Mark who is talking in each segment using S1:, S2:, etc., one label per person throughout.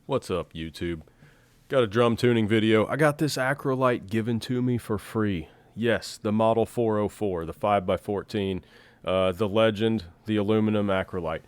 S1: What's up, YouTube? Got a drum tuning video. I got this ACROLITE given to me for free. Yes, the Model 404, the 5x14, the legend, the aluminum ACROLITE.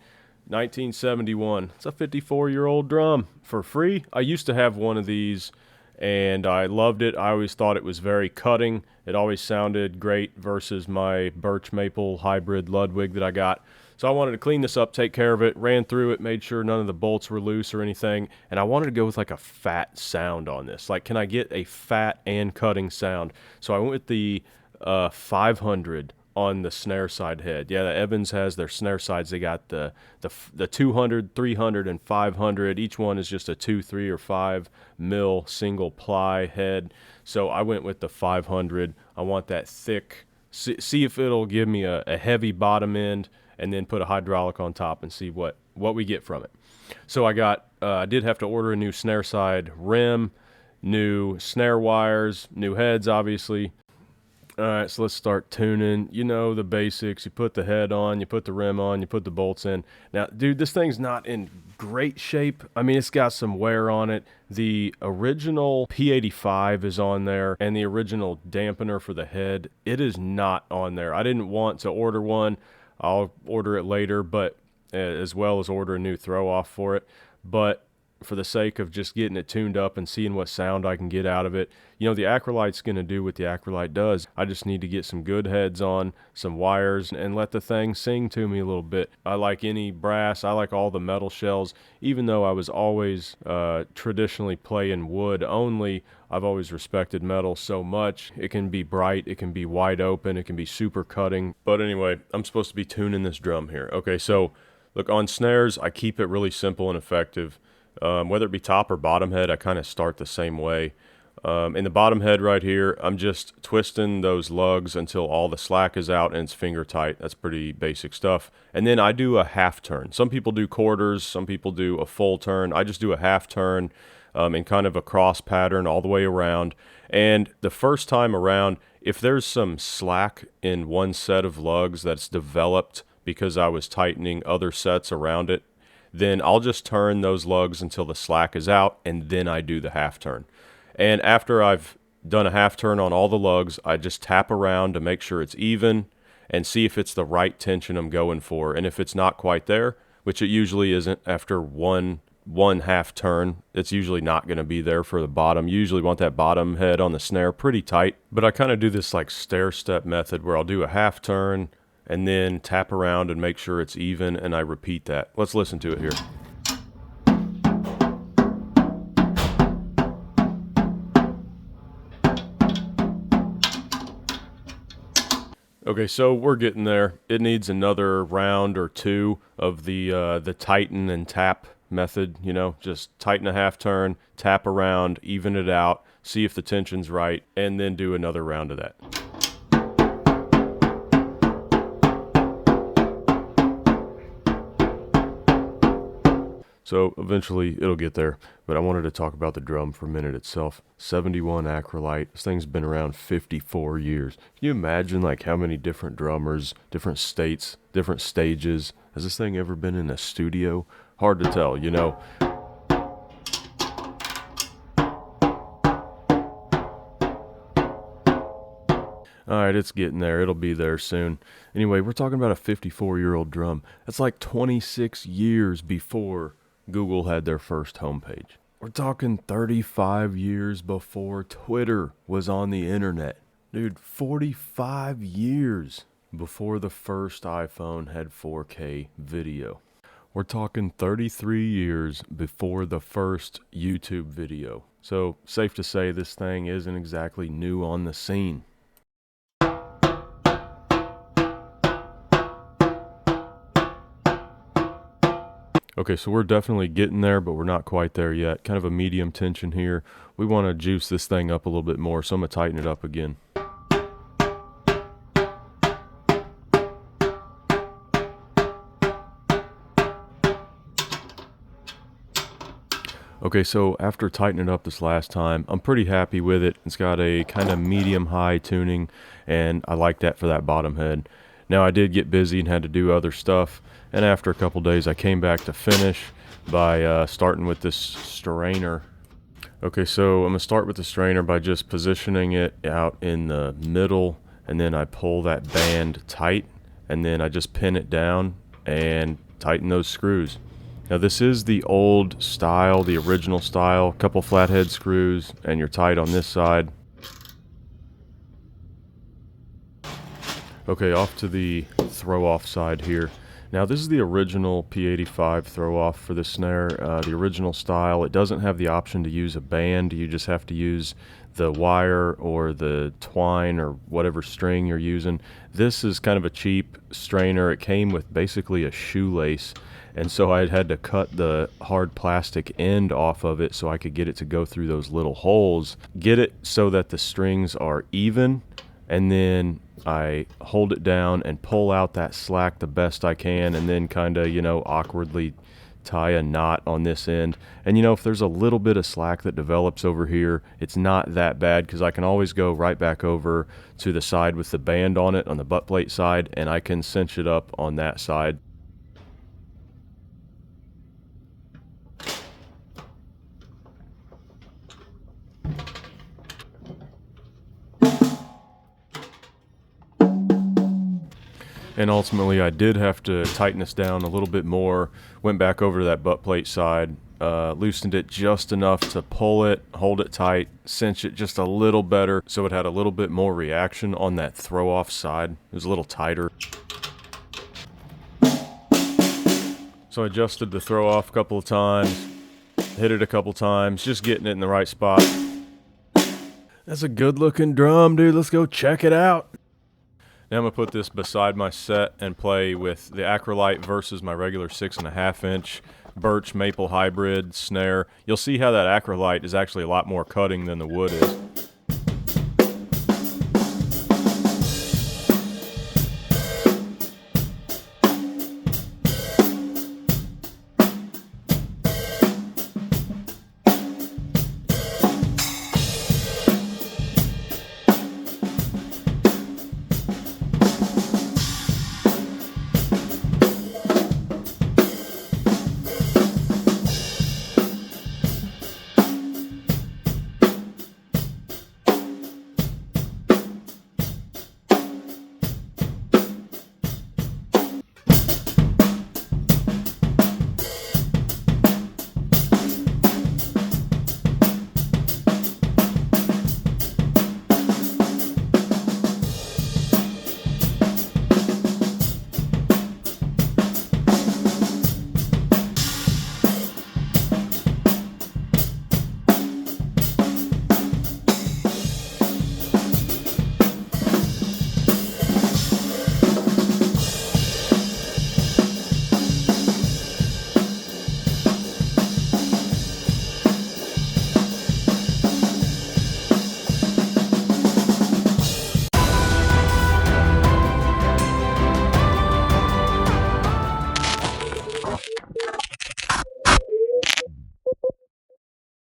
S1: 1971. It's a 54-year-old drum for free. I used to have one of these and I loved it. I always thought it was very cutting. It always sounded great versus my birch maple hybrid Ludwig that I got. So I wanted to clean this up, take care of it, ran through it, made sure none of the bolts were loose or anything, and I wanted to go with like a fat sound on this. Like, can I get a fat and cutting sound? So I went with the 500 on the snare side head. Yeah, the Evans has their snare sides. They got the 200, 300, and 500. Each one is just a 2, 3, or 5 mil single ply head. So I went with the 500. I want that thick. See if it'll give me a heavy bottom end, and then put a hydraulic on top and see what we get from it. So I did have to order a new snare side rim, new snare wires, new heads, obviously. All right, so let's start tuning. You know the basics. You put the head on, you put the rim on, you put the bolts in. Now, dude, this thing's not in great shape. I mean, it's got some wear on it. The original P85 is on there, and the original dampener for the head, it is not on there. I didn't want to order one. I'll order it later, but as well as order a new throw off for it. But for the sake of just getting it tuned up and seeing what sound I can get out of it, you know, the ACROLITE's going to do what the ACROLITE does. I just need to get some good heads on, some wires, and let the thing sing to me a little bit. I like any brass. I like all the metal shells. Even though I was always traditionally playing wood only, I've always respected metal so much. It can be bright, it can be wide open, it can be super cutting. But anyway, I'm supposed to be tuning this drum here. Okay, so look, on snares, I keep it really simple and effective. Whether it be top or bottom head, I kind of start the same way. In the bottom head right here, I'm just twisting those lugs until all the slack is out and it's finger tight. That's pretty basic stuff. And then I do a half turn. Some people do quarters, some people do a full turn. I just do a half turn in kind of a cross pattern all the way around. And the first time around, if there's some slack in one set of lugs that's developed because I was tightening other sets around it, then I'll just turn those lugs until the slack is out, and then I do the half turn. And after I've done a half turn on all the lugs, I just tap around to make sure it's even and see if it's the right tension I'm going for. And if it's not quite there, which it usually isn't after one half turn, it's usually not going to be there for the bottom. You usually want that bottom head on the snare pretty tight. But I kind of do this like stair-step method where I'll do a half turn, and then tap around and make sure it's even, and I repeat that. Let's listen to it here. Okay, so we're getting there. It needs another round or two of the tighten and tap method, you know, just tighten a half turn, tap around, even it out, see if the tension's right, and then do another round of that. So eventually it'll get there, but I wanted to talk about the drum for a minute itself. 71 ACROLITE. This thing's been around 54 years. Can you imagine like how many different drummers, different states, different stages? Has this thing ever been in a studio? Hard to tell, you know. Alright, it's getting there. It'll be there soon. Anyway, we're talking about a 54-year-old drum. That's like 26 years before Google had their first homepage. We're talking 35 years before Twitter was on the internet. Dude, 45 years before the first iPhone had 4K video. We're talking 33 years before the first YouTube video. So, safe to say this thing isn't exactly new on the scene. Okay, so we're definitely getting there, but we're not quite there yet. Kind of a medium tension here. We want to juice this thing up a little bit more, so I'm going to tighten it up again. Okay, so after tightening it up this last time, I'm pretty happy with it. It's got a kind of medium-high tuning, and I like that for that bottom head. Now, I did get busy and had to do other stuff, and after a couple days, I came back to finish, by starting with this strainer. Okay, so I'm going to start with the strainer by just positioning it out in the middle, and then I pull that band tight, and then I just pin it down and tighten those screws. Now this is the old style, the original style, couple flathead screws, and you're tight on this side. Okay, off to the throw off side here. Now this is the original P85 throw off for the snare, the original style. It doesn't have the option to use a band. You just have to use the wire or the twine or whatever string you're using. This is kind of a cheap strainer. It came with basically a shoelace, and so I had to cut the hard plastic end off of it so I could get it to go through those little holes, get it so that the strings are even, and then I hold it down and pull out that slack the best I can, and then kind of, awkwardly tie a knot on this end. And if there's a little bit of slack that develops over here, it's not that bad, because I can always go right back over to the side with the band on it, on the butt plate side, and I can cinch it up on that side. And ultimately I did have to tighten this down a little bit more, went back over to that butt plate side, loosened it just enough to pull it, hold it tight, cinch it just a little better so it had a little bit more reaction on that throw off side. It was a little tighter. So I adjusted the throw off a couple of times, hit it a couple times, just getting it in the right spot. That's a good looking drum, dude. Let's go check it out. Now I'm going to put this beside my set and play with the ACROLITE versus my regular 6.5 inch birch maple hybrid snare. You'll see how that ACROLITE is actually a lot more cutting than the wood is.